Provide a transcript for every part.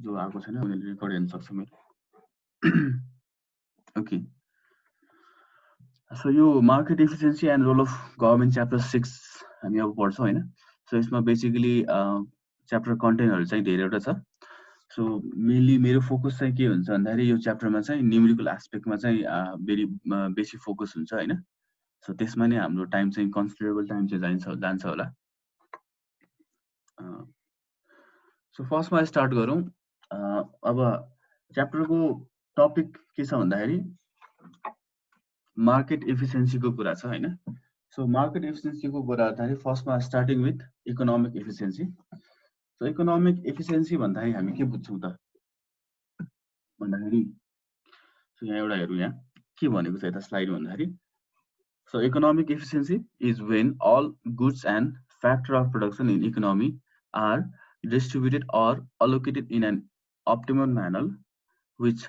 जो आएको छैन उनीहरूले रेकर्ड हेर्न सक्छ मेरो। ओके, सो यो market efficiency and role of government chapter 6 हामी अब पढ्छौँ होइन। सो यसमा बेसिकली च्याप्टर कन्टेन्टहरू चाहिँ धेरैवटा छ। सो मेनली मेरो फोकस चाहिँ के हुन्छ भन्दाखेरि यो च्याप्टरमा चाहिँ न्युमेरिकल एस्पेक्टमा चाहिँ बेसी फोकस हुन्छ होइन। सो त्यसमा नै हाम्रो टाइम चाहिँ कन्सिडरेबल टाइम चाहिँ जान्छ होला। सो फर्स्टमा स्टार्ट गरौँ। अब च्याप्टरको टपिक के छ भन्दाखेरि मार्केट एफिसिएन्सीको कुरा छ होइन। सो मार्केट एफिसिएन्सीको कुरा गर्दाखेरि फर्स्टमा starting with economic efficiency. So economic efficiency भन्दाखेरि हामी के बुझ्छौँ त भन्दाखेरि, सो यहाँ एउटा हेरौँ यहाँ के भनेको छ यता स्लाइड भन्दाखेरि, so economic efficiency is when all goods and factor of production in economy are distributed or allocated in an optimal manner which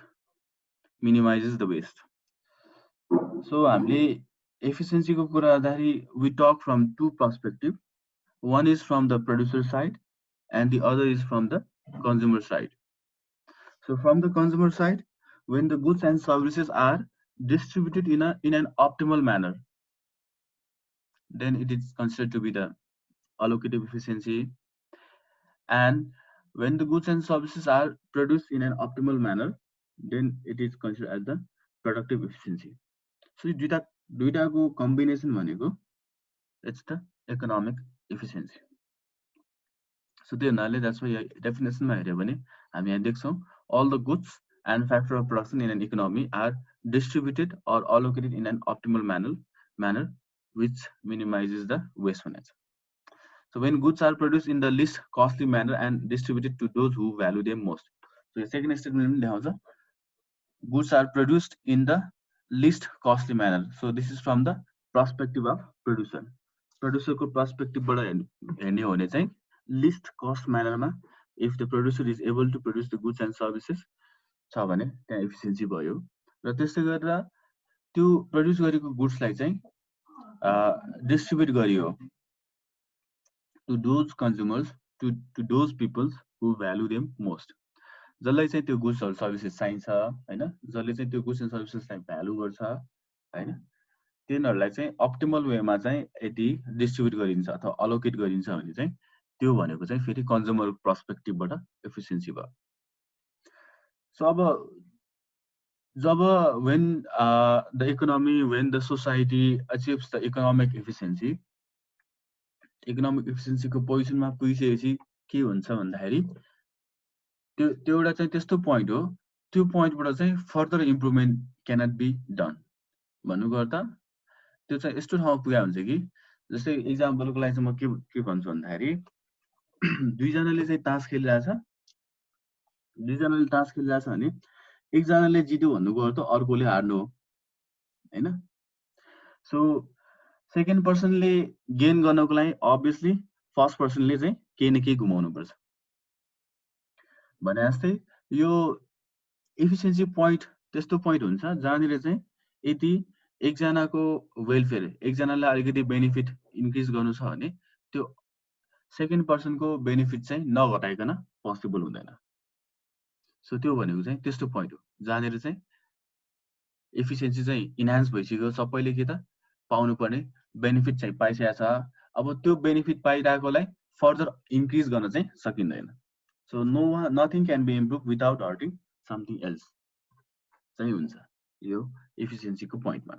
minimizes the waste. So हामीले एफिसिएन्सीको कुरा गर्दाखेरि we talk from two perspectives. One is from the producer side and the other is from the consumer side. So from the consumer side, when the goods and services are distributed in an optimal manner, then it is considered to be the allocative efficiency. And when the goods and services are produced in an optimal manner, then it is considered as the productive efficiency. So दुईटाको combination भनेको it's the economic efficiency. So त्यो हुनाले that's why definition मा हेर्यो भने हामी यहाँ देख्छौँ all the goods and factor of production in an economy are distributed or allocated in an optimal manner which minimizes the waste भनेको छ. So when goods are produced in the least costly manner and distributed to those who value them most. So the second statement देखाउँछ goods are produced in the least costly manner. So this is from the perspective of producer. Producer को perspective बाट हेर्ने हो भने चाहिँ least cost manner मा if the producer is able to produce the goods and services छ भने त्यहाँ efficiency भयो। र त्यसै गरेर त्यो produce गरेको goods लाई चाहिँ distribute गरियो to those consumers, to those people who value them most. जसलाई चाहिँ त्यो गुड्स सर्भिसेस चाहिन्छ हैन, जसले चाहिँ त्यो गुड्स एन्ड सर्भिसेसलाई भ्यालु गर्छ हैन, तिनीहरूलाई चाहिँ अप्टिमल वेमा चाहिँ यदि डिस्ट्रिब्युट गरिन्छ अथवा अलोकेट गरिन्छ भने चाहिँ त्यो भनेको चाहिँ फेरि कन्ज्युमर पर्सपेक्टिभबाट एफिसिएन्सी भयो। सो अब जब when the economy, when the society achieves the economic efficiency, economic एफिसिएन्सीको पोजिसनमा पुगिसकेपछि के हुन्छ भन्दाखेरि त्यो एउटा चाहिँ त्यस्तो पोइन्ट हो, त्यो पोइन्टबाट चाहिँ further improvement cannot be done. भन्नुको अर्थ त्यो चाहिँ यस्तो ठाउँमा पुगा हुन्छ कि जस्तै इक्जाम्पलको लागि चाहिँ म के भन्छु भन्दाखेरि दुईजनाले चाहिँ तास खेलिरहेछ, दुईजनाले तास खेलिरहेछ भने एकजनाले जित्यो भन्नुको अर्थ अर्कोले हार्नु हो हैन। सो सेकेन्ड पर्सनले गेन गर्नको लागि अभियसली फर्स्ट पर्सनले चाहिँ केही न केही घुमाउनु पर्छ भने जस्तै यो एफिसिएन्सी पोइन्ट त्यस्तो पोइन्ट हुन्छ जहाँनिर चाहिँ यदि एकजनाको वेलफेयर, एकजनालाई अलिकति बेनिफिट इन्क्रिज गर्नु छ भने त्यो सेकेन्ड पर्सनको बेनिफिट चाहिँ नघटाइकन पोसिबल हुँदैन। सो त्यो भनेको चाहिँ त्यस्तो पोइन्ट हो जहाँनिर चाहिँ एफिसिएन्सी चाहिँ इन्हान्स भइसक्यो, सबैले के त पाउनु पर्ने बेनिफिट चाहिँ पाइसकेको छ, अब त्यो बेनिफिट पाइरहेकोलाई फर्दर इन्क्रिज गर्न चाहिँ सकिँदैन। So nothing can be improve without hurting something else चाहिँ हुन्छ यो एफिसिएन्सीको पोइन्टमा।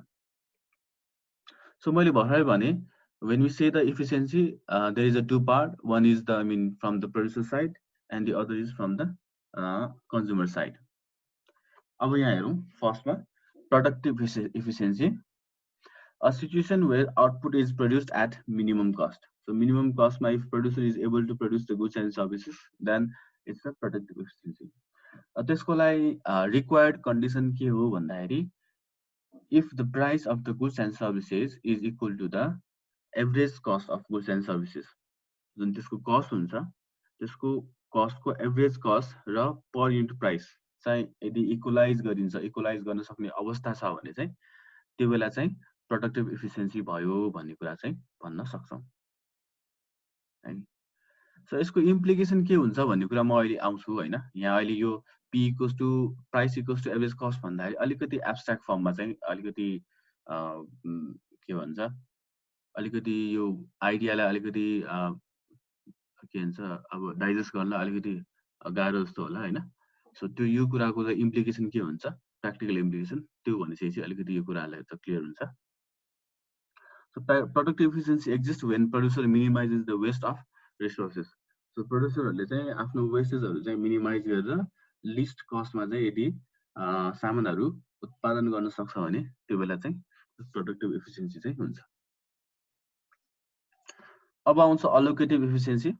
सो मैले भर्खरै भने when we say the efficiency, there is a two part. One is the from the producer side and the other is from the consumer side. अब यहाँ हेरौँ फर्स्टमा productive efficiency, a situation where output is produced at minimum cost. So minimum cost ma if producer is able to produce the goods and services, then it's a productive efficiency. त्यसको लागि required condition के हो भन्दाखेरि if the price of the goods and services is equal to the average cost of goods and services, जुन त्यसको cost हुन्छ त्यसको कस्टको average cost र पर युनिट प्राइस चाहिँ यदि इक्वलाइज गरिन्छ, इक्वलाइज गर्न सक्ने अवस्था छ भने चाहिँ त्यो बेला चाहिँ प्रोडक्टिभ इफिसिएन्सी भयो भन्ने कुरा चाहिँ भन्न सक्छौँ। सो यसको इम्प्लिकेसन के हुन्छ भन्ने कुरा म अहिले आउँछु हैन। यहाँ अहिले यो P equals to price equals to average cost भन्दाखेरि अलिकति एब्स्ट्र्याक्ट फर्ममा चाहिँ अलिकति के भन्छ अलिकति यो आइडियालाई अलिकति के भन्छ अब डाइजेस्ट गर्नलाई अलिकति गाह्रो जस्तो होला हैन। सो त्यो यो कुराको चाहिँ इम्प्लिकेसन के हुन्छ प्र्याक्टिकल इम्प्लिकेसन त्यो भनेपछि अलिकति यो कुरालाई त क्लियर हुन्छ। So productive efficiency exists when producer minimizes the waste of resources. So producerहरूले चाहिँ आफ्नो वेस्टेजहरू चाहिँ मिनिमाइज गरेर लिस्ट कस्टमा चाहिँ यदि सामानहरू उत्पादन गर्न सक्छ भने त्यो बेला चाहिँ प्रोडक्टिभ एफिसिएन्सी चाहिँ हुन्छ। अब आउँछ allocative efficiency.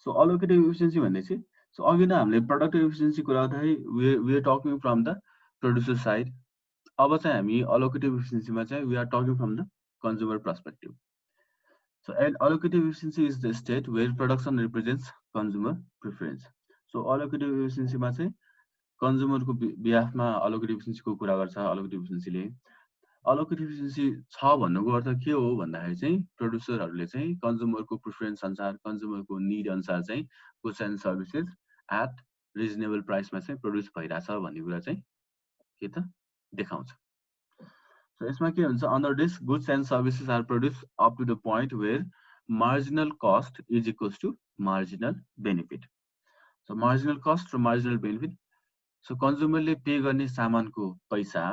So allocative efficiency भनेपछि सो अघि नै हामीले प्रोडक्टिभ एफिसिएन्सी कुरा गर्दाखेरि we are talking from the producer side. अब चाहिँ हामी अलोकेटिभ एफिसिएन्सीमा चाहिँ we are talking from the consumer perspective. So an allocative efficiency is the state where production represents consumer preference. So allocative efficiency मा चाहिँ consumer को behalfमा allocative efficiency को कुरा गर्छ। allocative efficiency ले allocative efficiency छ भन्नुको अर्थ के हो भन्दाखेरि चाहिँ प्रोड्युसरहरूले चाहिँ consumer को preference अनुसार consumer को need अनुसार चाहिँ goods and services at reasonable price मा चाहिँ produce भइराछ भन्ने कुरा चाहिँ के त देखाउँछ। So यसमा के हुन्छ under this goods and services are produced up to the point where marginal cost is equals to marginal benefit. So marginal cost र marginal benefit. So consumer ले पे गर्ने सामानको पैसा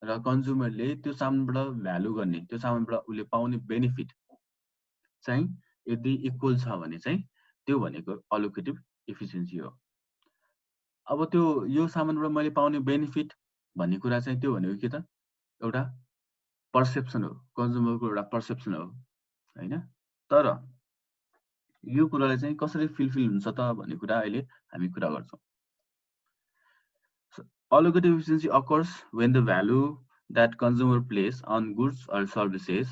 र consumer ले त्यो सामानबाट भ्यालु गर्ने त्यो सामानबाट उले पाउने बेनिफिट चाहिँ यदि इक्वल छ भने चाहिँ त्यो भनेको अलोकेटिभ एफिसिएन्सी हो। अब त्यो यो सामानबाट मैले पाउने बेनिफिट भन्ने कुरा चाहिँ त्यो भनेको के त एउटा पर्सेप्सन हो, कन्ज्युमरको एउटा पर्सेप्सन हो हैन। तर यो कुराले चाहिँ कसरी फुलफिल हुन्छ त भन्ने कुरा अहिले हामी कुरा गर्छौं। Allocative efficiency occurs when the value that consumer place on goods or services,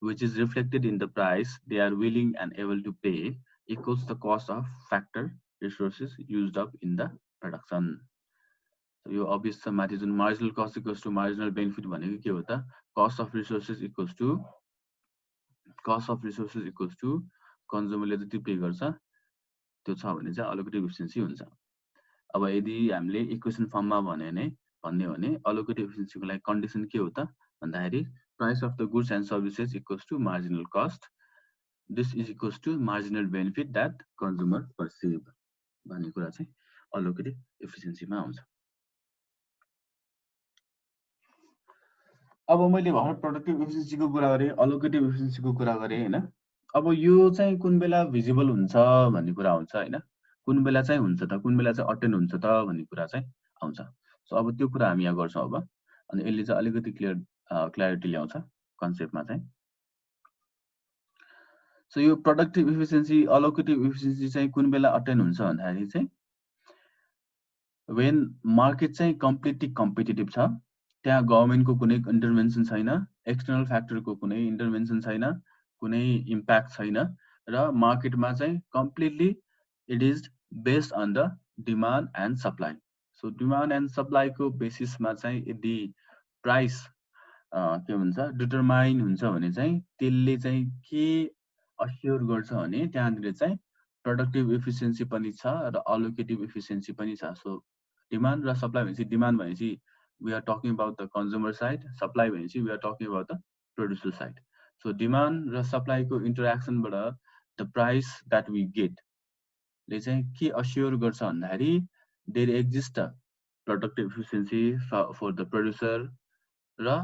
which is reflected in the price they are willing and able to pay, equals the cost of factor resources used up in the production. So यो obvious छ माथि जुन marginal cost equals to marginal benefit भनेको के हो त cost of resources equals to consumer ले जति पे गर्छ त्यो छ भने चाहिँ allocative efficiency हुन्छ। अब यदि हामीले इक्वेसन फर्ममा भन्ने हो भने अलोकेटिभ एफिसिएन्सीको लागि कन्डिसन के हो त भन्दाखेरि price of the goods and services equals to marginal cost, this is equals to marginal benefit that consumer perceive भन्ने कुरा चाहिँ अलोकेटिभ एफिसिएन्सीमा आउँछ। अब मैले भर्खर प्रोडक्टिभ एफिसिएन्सीको कुरा गरे, अलोकेटिभ एफिसिएन्सीको कुरा गरे हैन। अब यो चाहिँ कुन बेला भिजिबल हुन्छ भन्ने कुरा हुन्छ हैन, कुन बेला चाहिँ हुन्छ त, कुन बेला चाहिँ अटेन हुन्छ त भन्ने कुरा चाहिँ आउँछ। सो अब त्यो कुरा हामी यहाँ गर्छौं अब, अनि यसले चाहिँ अलिकति क्ल्यारिटी ल्याउँछ कन्सेप्टमा चाहिँ। सो यो प्रोडक्टिभ एफिसिएन्सी अलोकेटिभ एफिसिएन्सी चाहिँ कुन बेला अटेन हुन्छ भन्दाखेरि चाहिँ व्हेन मार्केट चाहिँ कम्प्लिटली कम्पिटिटिभ छ, त्यहाँ गभर्नमेन्टको कुनै इन्टरभेन्सन छैन, एक्सटर्नल फ्याक्टरको कुनै इन्टरभेन्सन छैन, कुनै इम्प्याक्ट छैन र मार्केटमा चाहिँ completely it is based on the demand and supply. So demand and सप्लाईको बेसिसमा चाहिँ यदि प्राइस के भन्छ डिटरमाइन हुन्छ भने चाहिँ त्यसले चाहिँ के अस्योर गर्छ भने त्यहाँनिर चाहिँ प्रोडक्टिभ एफिसिएन्सी पनि छ र अलोकेटिभ एफिसिएन्सी पनि छ। सो डिमान्ड र सप्लाई भनेपछि डिमान्ड भनेपछि we are talking about the consumer side, supply भनेपछि we are talking about the producer side. So demand र supply को interaction बाट the price that we get ले चाहिँ के assure गर्छ भन्दाखेरि there exists a productive efficiency for the producer र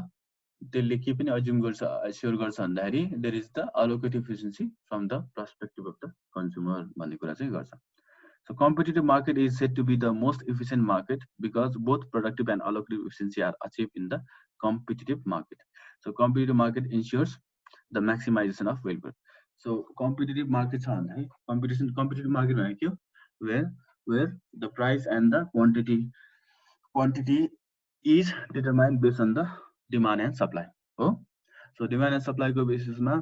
त्यसले के पनि assume गर्छ assure गर्छ भन्दाखेरि there is the allocative efficiency from the perspective of the consumer भन्ने कुरा चाहिँ गर्छ। So competitive market is said to be the most efficient market because both productive and allocative efficiency are achieved in the competitive market. So competitive market ensures the maximization of value. So competitive market छ भन्दाखेरि competitive market भनेको के हो where the price and the quantity is determined based on the demand and supply. हो so demand and supply को बेसिसमा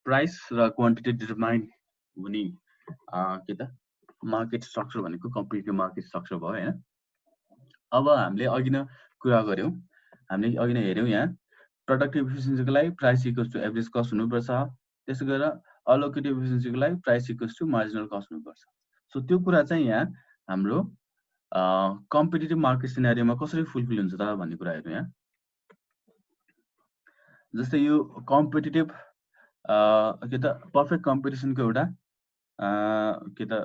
price र quantity determine हुने के त मार्केट स्ट्रक्चर भनेको कम्पिटिटिभ मार्केट स्ट्रक्चर भयो हैन। अब हामीले अघि नै कुरा गर्यौं, हामीले अघि नै हेर्यौं यहाँ प्रोडक्टिभ एफिसिएन्सीको लागि price equals to average cost हुनुपर्छ, त्यसै गरेर अलोकेटिभ इफिसियन्सीको लागि price equals to marginal cost हुनुपर्छ। सो त्यो कुरा चाहिँ यहाँ हाम्रो कम्पिटिटिभ मार्केट सिनारियोमा कसरी फुलफिल हुन्छ त भन्ने कुरा हेर्नु यहाँ। जस्तै यो कम्पिटिटिभ के त पर्फेक्ट कम्पिटिसनको एउटा के त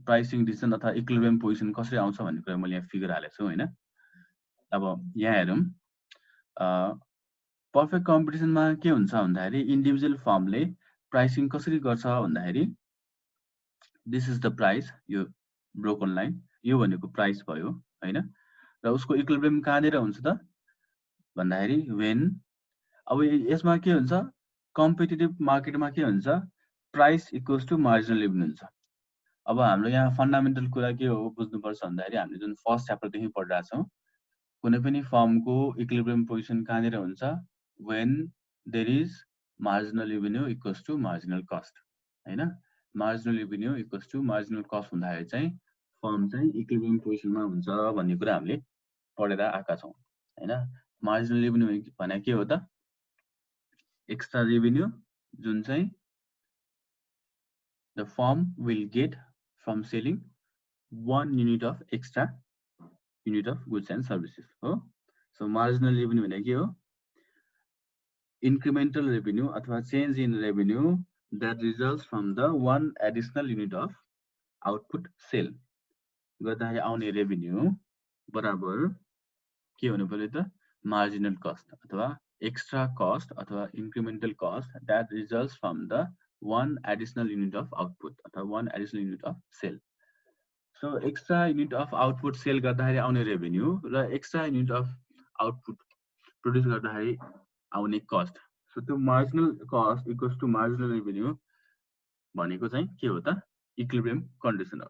प्राइसिङ डिसिजन अथवा इक्विलिब्रियम पोजिसन कसरी आउँछ भन्ने कुरा मैले यहाँ फिगर हालेको छु हैन। अब यहाँ हेरौँ पर्फेक्ट कम्पिटिसनमा के हुन्छ भन्दाखेरि इन्डिभिजुअल फर्मले प्राइसिङ कसरी गर्छ भन्दाखेरि दिस इज द प्राइस, यो ब्रोकन लाइन यो भनेको प्राइस भयो हैन। र उसको इक्विलिब्रियम कहाँनिर हुन्छ त भन्दाखेरि वेन, अब यसमा के हुन्छ कम्पिटिटिभ मार्केटमा के हुन्छ price equals to marginal revenue हुन्छ। अब हाम्रो यहाँ फन्डामेन्टल कुरा के हो बुझ्नुपर्छ भन्दाखेरि हामीले जुन फर्स्ट च्याप्टरदेखि पढिरहेको छौँ कुनै पनि फर्मको इक्विलिब्रियम पोजिसन कहाँनिर हुन्छ when there is marginal revenue equals to marginal cost हैन। Marginal revenue equals to marginal cost हुँदाखेरि चाहिँ फर्म चाहिँ इक्विलिब्रियम पोजिसनमा हुन्छ भन्ने कुरा हामीले पढेर आएका छौँ हैन। मार्जिनल रेभिन्यू भने के हो त एक्स्ट्रा रेभिन्यू जुन चाहिँ the firm will get from selling 1 unit of extra unit of goods and services हो। So marginal revenue भने के हो incremental revenue अथवा change in revenue that results from the one additional unit of output sale गर्दाखेरि आउने revenue बराबर के हुनु पर्यो त marginal cost अथवा extra cost अथवा incremental cost that results from the one additional unit of output अथवा one additional unit of sale। So extra unit of output sale गर्दाखेरि आउने रेभिन्यू र extra unit of output produce गर्दाखेरि आउने cost. So त्यो marginal cost equals to marginal revenue भनेको चाहिँ के हो त इक्विलिब्रियम कन्डिसन हो।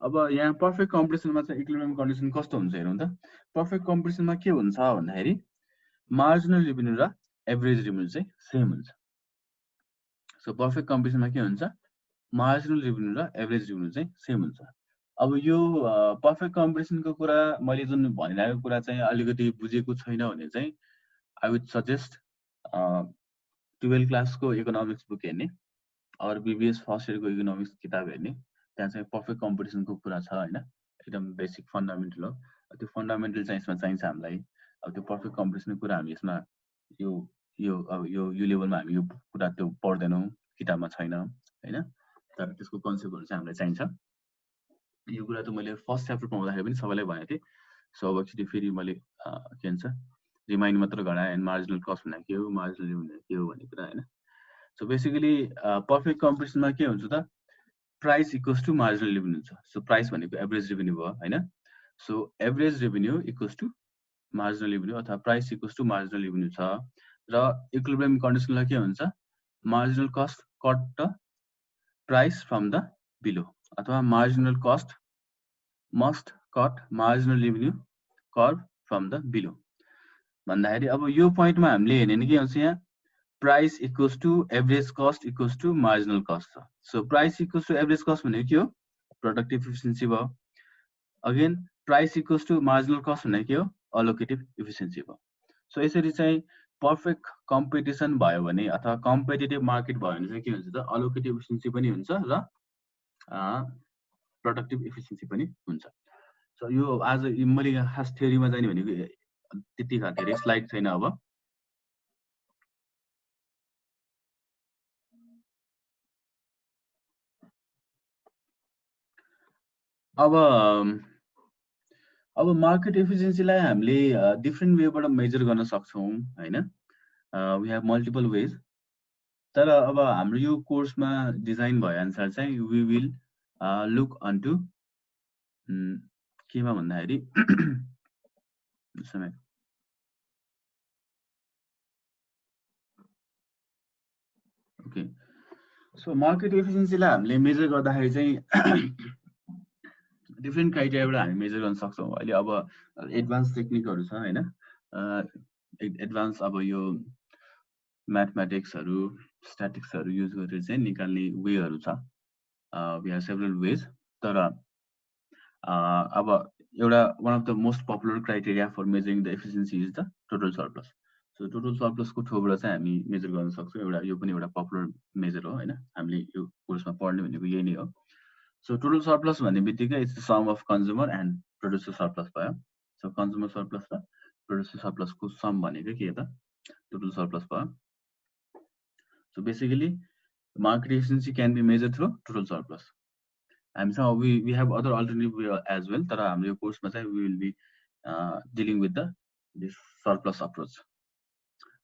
अब यहाँ पर्फेक्ट कम्पिटिसनमा चाहिँ इक्विलिब्रियम कन्डिसन कस्तो हुन्छ हेरौँ त। पर्फेक्ट कम्पिटिसनमा के हुन्छ भन्दाखेरि मार्जिनल रेभिन्यू र एभरेज रेभिन्यू चाहिँ सेम हुन्छ। सो पर्फेक्ट कम्पिटिसनमा के हुन्छ मार्जिनल रेभिन्यू र एभरेज रेभिन्यू चाहिँ सेम हुन्छ। अब यो पर्फेक्ट कम्पिटिसनको कुरा मैले जुन भनिरहेको कुरा चाहिँ अलिकति बुझेको छैन भने चाहिँ आई वुड सजेस्ट 12 क्लासको इकोनोमिक्स बुक हेर्ने और बीबीएस फर्स्ट इयरको इकोनोमिक्स किताब हेर्ने, त्यहाँ चाहिँ पर्फेक्ट कम्पिटिसनको कुरा छ हैन। एकदम बेसिक फन्डामेन्टल हो। त्यो फन्डामेन्टल चाहिँ यसमा चाहिन्छ हामीलाई। अब त्यो पर्फेक्ट कम्पिटिसनको कुरा हामी यसमा यो यो अब यो लेभलमा हामी यो कुरा त्यो पढ्दैनौँ, किताबमा छैन हैन। तर त्यसको कन्सेप्टहरु चाहिँ हामीलाई चाहिन्छ। यो कुरा त मैले फर्स्ट च्याप्टर पढ्दाखेरि पनि सबैलाई भनेको थिएँ। सो अब एकचोटि फेरि मैले के भन्छ रिमाइन्ड मात्र गराएँ एन्ड मार्जिनल कस्ट भनेको के हो मार्जिनल रेभिन्यू के हो भन्ने कुरा हैन। सो बेसिकली पर्फेक्ट कम्पिटिसनमा के हुन्छ त price equals to marginal revenue हुन्छ। सो प्राइस भनेको एभरेज रेभिन्यू भयो हैन। So average revenue equals to marginal revenue अथवा price equals to marginal revenue छ। र इक्विलिब्रियम कन्डिसनलाई के हुन्छ marginal cost cut the price from the below अथवा marginal cost must cut marginal revenue curve from the below भन्दाखेरि अब यो पोइन्टमा हामीले हेर्ने नि के हुन्छ यहाँ price equals to average cost equals to marginal cost छ। So price equals to average cost भनेको के हो प्रोडक्टिभ इफिसियन्सी भयो। Again price equals to marginal cost भनेको के हो अलोकेटिभ इफिसियन्सी भयो। सो यसरी चाहिँ पर्फेक्ट कम्पिटिसन भयो भने अथवा कम्पिटिटिभ मार्केट भयो भने चाहिँ के हुन्छ त अलोकेटिभ इफिसियन्सी पनि हुन्छ र प्रोडक्टिभ इफिसियन्सी पनि हुन्छ। सो यो आज मैले खास थ्योरीमा जाने भनेको त्यतिका धेरै स्लाइड छैन। अब मार्केट एफिसिएन्सीलाई हामीले डिफ्रेन्ट वेबाट मेजर गर्न सक्छौँ हैन। We have multiple ways. तर अब हाम्रो यो कोर्समा डिजाइन भए अनुसार चाहिँ वी विल लुक अनटु केमा भन्दाखेरि समय ओके। सो मार्केट एफिसिएन्सीलाई हामीले मेजर गर्दाखेरि चाहिँ डिफ्रेन्ट क्राइटेरियाबाट हामी मेजर गर्न सक्छौँ। अहिले अब एडभान्स टेक्निकहरू छ हैन। एडभान्स अब यो म्याथमेटिक्सहरू स्ट्याटिक्सहरू युज गरेर चाहिँ निकाल्ने वेहरू छ। We have several ways. तर अब एउटा one of the most popular criteria for measuring the efficiency is the total surplus. So total सरप्लसको थ्रुबाट चाहिँ हामी मेजर गर्न सक्छौँ। एउटा यो पनि एउटा पपुलर मेजर हो हैन, हामीले यो कोर्समा पढ्ने भनेको यही नै हो। सो टोटल सरप्लस भन्ने बित्तिकै it's the sum of consumer and producer surplus भयो। सो कन्ज्युमर सरप्लस र प्रोड्युसर सरप्लसको सम भनेको के त टोटल सरप्लस भयो। So basically market efficiency can be measured through total surplus. हामीसँग we have other alternative way as well, तर हाम्रो यो कोर्समा चाहिँ we will be dealing with this surplus approach.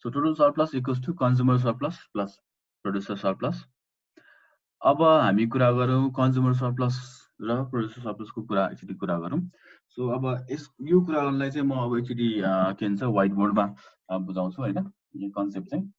So total surplus equals to consumer surplus plus producer surplus. अब हामी कुरा गरौँ consumer surplus र प्रोड्युसर सरप्लसको एकचोटि कुरा गरौँ। सो अब यो कुरा गर्नलाई चाहिँ म अब एकचोटि के भन्छ व्हाइट बोर्डमा बुझाउँछु हैन, यो कन्सेप्ट चाहिँ।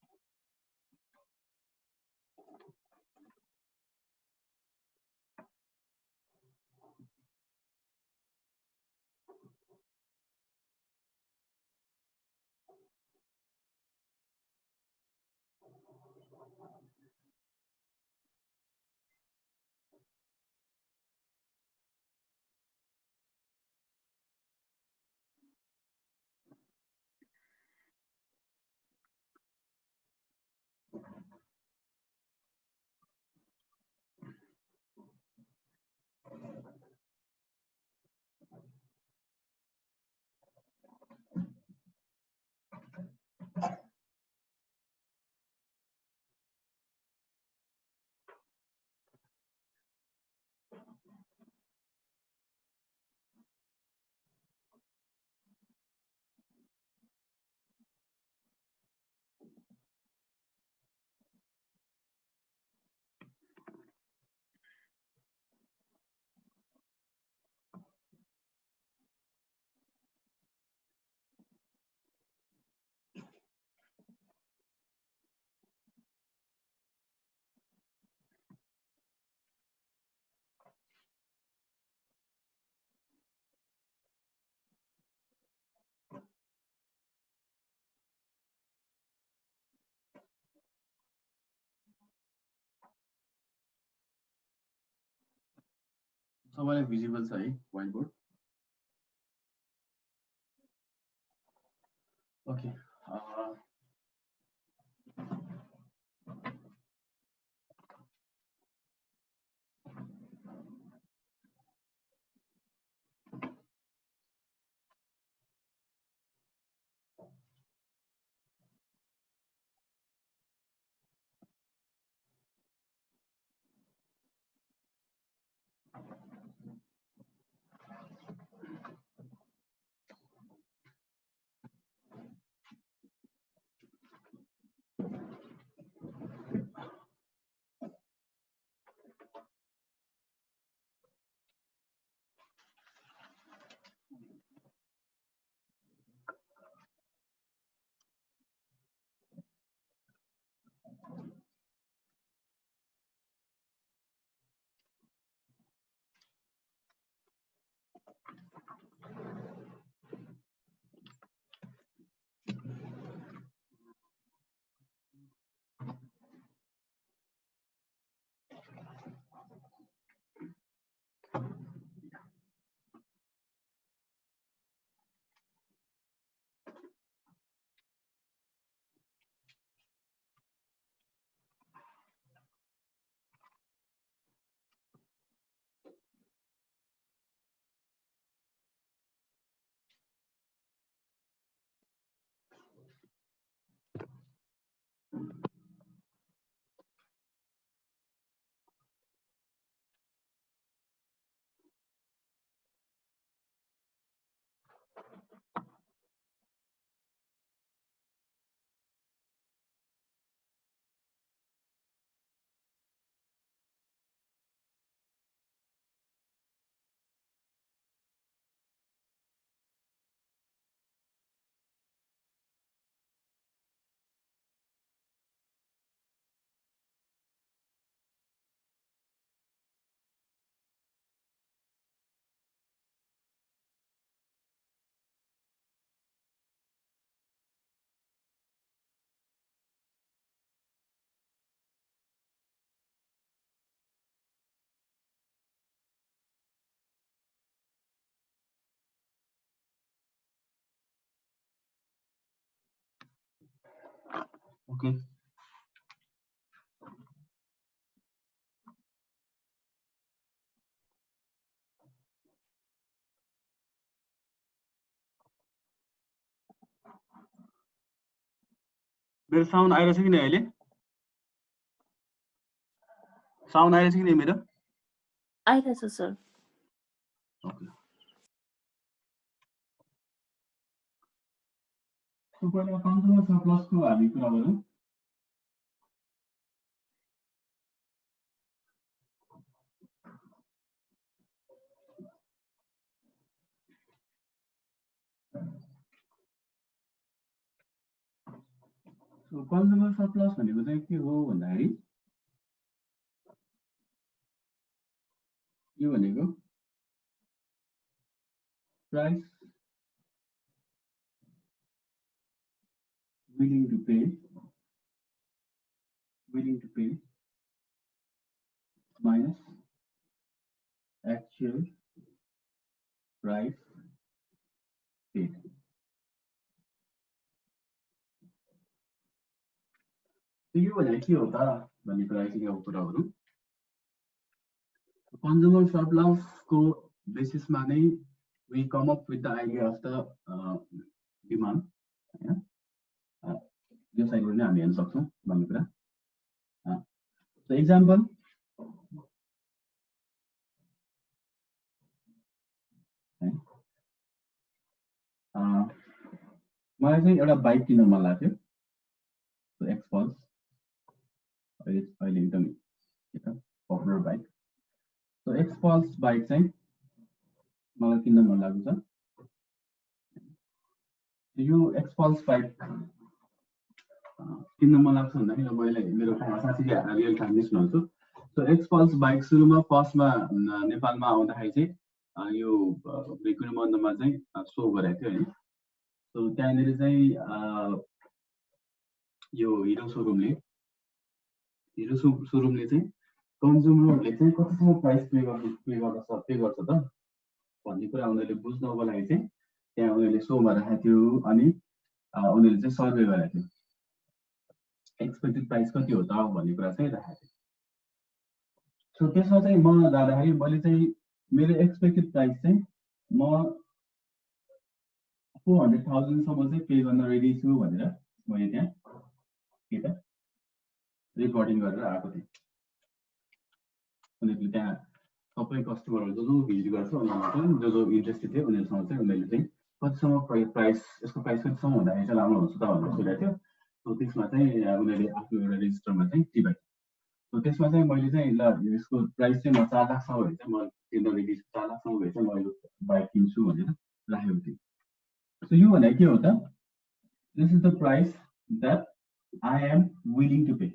सबैलाई भिजिबल छ है व्हाइट बोर्ड? ओके। ओके मेरो साउन्ड आइरहेछ कि नै अहिले साउन्ड आइरहेछ कि नै मेरो आइरहेछ सर ओके सो पहिला कन्ज्युमर सरप्लसको हामी कुरा गरौँ सो कन्ज्युमर सरप्लस भनेको चाहिँ के हो भन्दाखेरि यो भनेको price willing to pay minus actual price paid. So यो भनेको के हो त भन्ने कुरा चाहिँ अब कुरा गरौँ कन्ज्युमर सरप्लस को बेसिसमा नै we come up with the idea of the demand हैन यो साइडबाट नै हामी हेर्न सक्छौँ भन्ने कुरा so example मलाई चाहिँ एउटा बाइक किन्न मन लाग्थ्यो so एक्सपल्स अहिले एकदम popular bike so XPulse bike चाहिँ मलाई किन्न मन लागेको छ यो एक्सपल्स बाइक किन्न मन लाग्छ भन्दाखेरि मैले मेरो साथीले रियल टाइममा सुनाउँछु सो एक्सपल्स बाइक सुरुमा फर्स्टमा नेपालमा आउँदाखेरि चाहिँ यो विक्रमन्दमा चाहिँ सो गरेको थियो हैन सो त्यहाँनिर चाहिँ यो हिरो सोरुमले चाहिँ कन्ज्युमरहरूले चाहिँ कतिसम्म प्राइस पे गर्छ त भन्ने कुरा उनीहरूले बुझ्नको लागि चाहिँ त्यहाँ उनीहरूले सोमा राखेको थियो अनि उनीहरूले चाहिँ सर्वे गरेको थियो एक्सपेक्टेड प्राइस कति हो त भन्ने कुरा चाहिँ राखेको थियो सो त्यसमा चाहिँ म जाँदाखेरि मैले चाहिँ मेरो एक्सपेक्टेड प्राइस चाहिँ म 400,000 सम्म चाहिँ पे गर्न रेडी छु भनेर मैले त्यहाँ के त रेकर्डिङ गरेर आएको थिएँ उनीहरूले त्यहाँ सबै कस्टमरहरू जो भिजिट गर्छ उनीहरू जो इन्ट्रेस्टेड थियो उनीहरूसँग चाहिँ उनीहरूले चाहिँ कतिसम्म प्राइस यसको प्राइस कतिसम्म हुँदाखेरि चाहिँ राम्रो हुन्छ त भनेर सोधेको थियो सो त्यसमा चाहिँ उनीहरूले आफ्नो एउटा रेजिस्टरमा चाहिँ टिपेको सो त्यसमा चाहिँ मैले चाहिँ ल यसको प्राइस चाहिँ म 4 लाखसम्म भए चाहिँ म किन्न रेडी छु 4 लाखसम्म भए चाहिँ म यो बाइक किन्छु भनेर राखेको थिएँ सो यो भनेको के हो त this is the price that I am willing to pay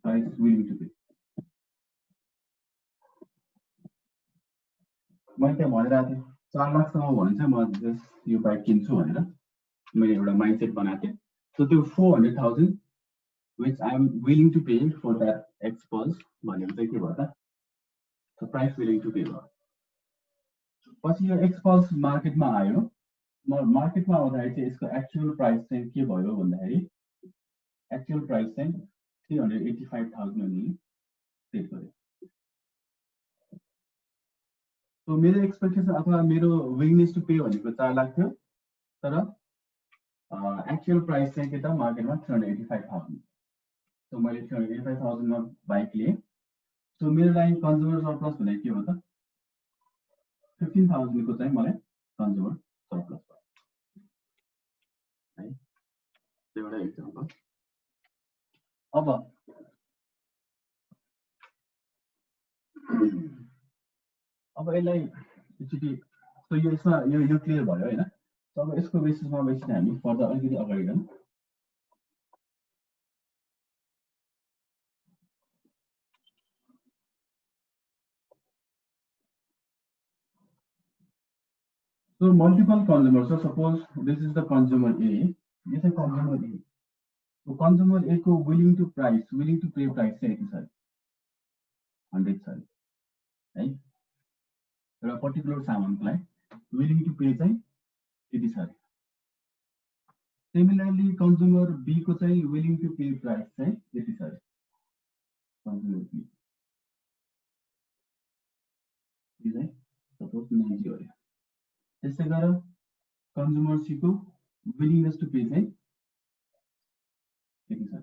price willing to pay मैले त्यहाँ भनिरहेको थिएँ 4 लाखसम्म भयो भने चाहिँ म जस्ट यो बाइक किन्छु भनेर मैले एउटा माइन्डसेट बनाएको थिएँ सो त्यो 400,000 which I am willing to pay for that X-Pulse भनेको चाहिँ के भयो त so price willing to pay भयो पछि यो X-Pulse मार्केटमा आयो मार्केटमा आउँदाखेरि चाहिँ यसको एक्चुअल प्राइस चाहिँ के भयो भन्दाखेरि एक्चुअल प्राइस चाहिँ 385,000 उनीहरूले सेट गर्यो सो मेरो एक्सपेक्टेसन अथवा मेरो विलिङनेस टु पे भनेको 4 लाख थियो तर एक्चुअल प्राइस चाहिँ के त मार्केटमा 385,000 सो मैले 385,000 मा बाइक लिएँ सो मेरो लागि कन्ज्युमर सरप्लस भनेको के हो त 15,000 को चाहिँ मलाई कन्ज्युमर सरप्लस भयो है त्यो एउटा एक्जाम्पल अब यसलाई एकचोटि सो यो यसमा यो क्लियर भयो हैन अब यसको बेसिसमा हामी फर्दर अलिकति अगाडि जाउँ So multiple consumers. So suppose this is the consumer A. This is consumer A. So consumer A को willing to pay price चाहिँ यति छ 100 छ है एउटा पर्टिकुलर सामानको लागि willing to pay चाहिँ यति छ सिमिलरली कन्ज्युमर बी को चाहिँ विलिङ टु पे प्राइस चाहिँ यति छ कन्ज्युमर बी चाहिँ सपोज 90 हो त्यसै गरेर कन्ज्युमर सी को विलिङनेस टु पे चाहिँ यति छ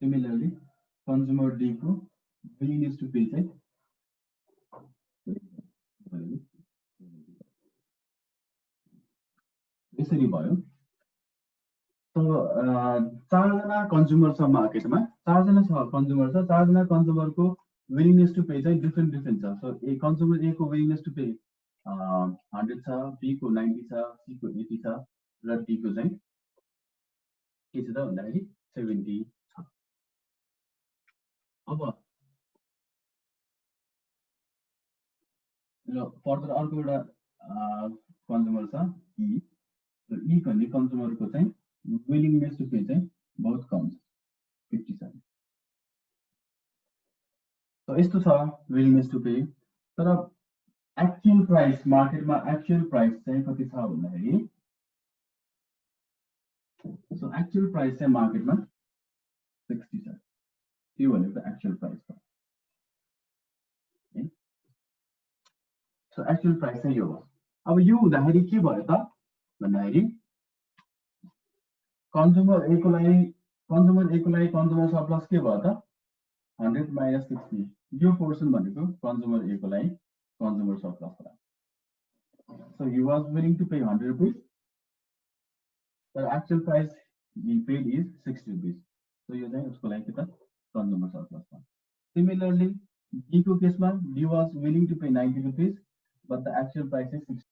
सिमिलरली कन्ज्युमर डी को विलिङनेस टु पे चाहिँ यसरी भयो। So, चारजना कन्ज्युमर छ मार्केटमा, चारजना कन्ज्युमर छ, चारजना कन्ज्युमरको विलिङनेस टु पे चाहिँ डिफ्रेन्ट छ। सो ए कन्ज्युमर ए को विलिङनेस टु पे 100 छ, बी को 90 छ, सी को 80 छ र डी को चाहिँ के छ त भन्दाखेरि 70 छ। अब फर्दर अर्को एउटा कन्ज्युमर छ ई। ई भन्ने कन्ज्युमरको चाहिँ विलिङनेस टु पे चाहिँ बहुत कम छ, 50 छ। यस्तो छ विलिङनेस टु पे। तर एक्चुअल प्राइस मार्केटमा एक्चुअल प्राइस चाहिँ कति छ भन्दाखेरि सो एक्चुअल प्राइस चाहिँ मार्केटमा 60 छ। त्यो भनेको एक्चुअल प्राइस हो। सो एक्चुअल प्राइस चाहिँ यो हो। अब यो हुँदाखेरि के भयो त भन्दाखेरि कन्ज्युमर ए को लागि कन्ज्युमर सरप्लस के भयो त 100 माइनस 60। यो पोर्सन भनेको कन्ज्युमर ए को लागि कन्ज्युमर सरप्लस हो। So he was willing to pay 100 rupees but actual price he paid is 60 rupees. So यो चाहिँ उसको लागि के त कन्ज्युमर सरप्लस हो। Similarly, D को केसमा D was willing to pay 90 rupees but the actual price is 60